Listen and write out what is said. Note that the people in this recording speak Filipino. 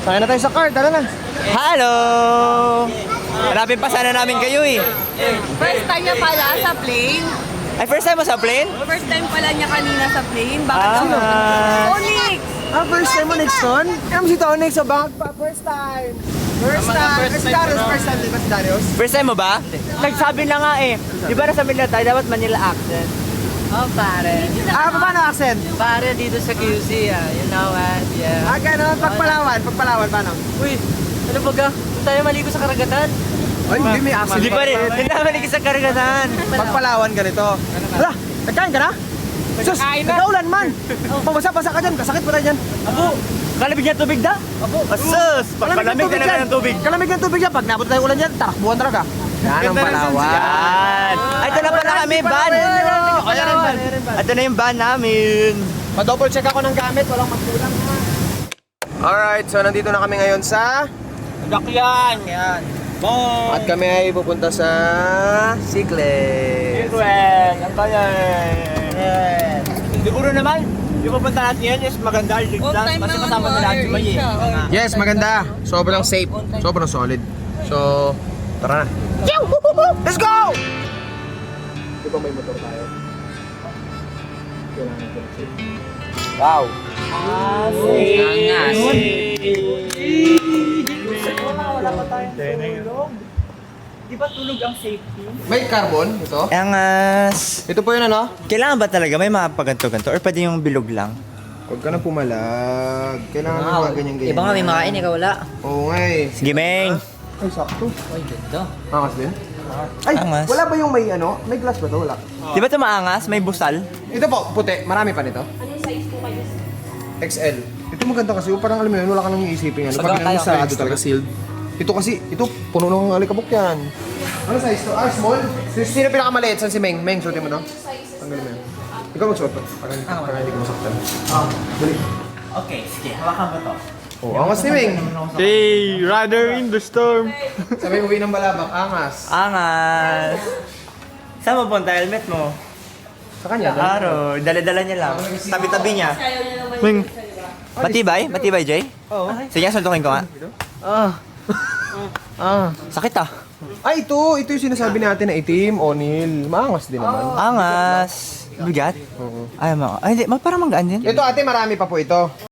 Sakay na tayo sa car, tara na. Hello! Hanapin pa sana namin kayo eh. First time niya pala sa plane. Ay, first time mo sa plane? First time pala niya kanina sa plane. Bakit Ah. daw? Onyx! First time mo Nixon? Si Tonix sa bank pa, first time. First time. Si Darius, first time din ba si Darius? First time mo ba? Nagsabi na nga eh. Di ba nasa Manila tayo, dapat Manila accent. Oh, pare. Paano accent? Pare dito sa QC, you know what? Yeah. Gano'n, pagpalawan, paano? Uy, ano ba ga? Kung tayo maligo sa karagatan? Ay, hindi may accent. Hindi pa rin. Hindi naman sa karagatan. Pagpalawan ganito. Hala, nagkain ka na? Sus, nagkaulan man. Pabasa-basa ka dyan, kasakit pa tayo dyan. Apo, kalamig niya tubig da? Apo. Asus, pagpalamig talaga ng tubig. Kalamig ng tubig yan, pag nabot tayo ulan dyan, takbuhan talaga. Yan ang Palawan. Yan. Ay, ito na pala kami, van. Ito na yung van namin. Pa-double check ako ng gamit, walang magkulang ha. Alright, so nandito na kami ngayon sa Dakyan. Yan. Bong. at kami ay pupunta sa Sikles. Well, ang bayan. Siguro naman, yung pupunta natin yan is maganda, ligtas, kasi kasama na lahat si Mayi. Yes, maganda. Sobrang safe, sobrang solid. So, tara na. Let's go! Di ba may motor tayo? Wow! Angas. Wala pa tayong tulog. Di ba tulog ang safety? May carbon ito? Angas. Ito po yun ano? Kailangan ba talaga may mga paganto-ganto or pwede yung bilog lang? Huwag ka na pumalag. Kailangan ng mga ganyan-ganyan. Iba nga may makain, ikaw wala. Oo nga eh. Sige, Meng. Ay, sakto. Uy, ganda. Angas din? Ay, Angas. wala ba yung may ano? May glass ba ito? Wala. Di ba ito maangas? May busal? Ito po, puti. Marami pa nito. Anong size po kayo? XL. Ito maganda kasi, parang alam mo yun, wala ka nang iisipin. Ano, pag tayo, sarado talaga, sealed. Ito kasi, ito, puno ng alikabok yan. Ano size to? Small? Sino pinakamaliit? Saan si Meng? Meng, suotin mo no? Tanggalin mo yan. Ikaw magsuot to. Para hindi ko masaktan. Dali. Okay, sige. Hawakan ko to. Oh, angas ni Meng. Hey, rider in the storm. Sabay uwi ng balabak, angas. Angas. Saan mo punta? Helmet mo? Sa kanya, dali. Araw. Dala-dala niya lang. Tabi-tabi niya. Meng. Matibay? Matibay, Jay? Oo. Sige, suntukin ko nga. Sakit ah. Ay, ito yung sinasabi natin na itim, O'Neil. Maangas din naman. Angas. Bigat? Oo. Ay, hindi. Parang manggaan din. Ito ate, marami pa po ito.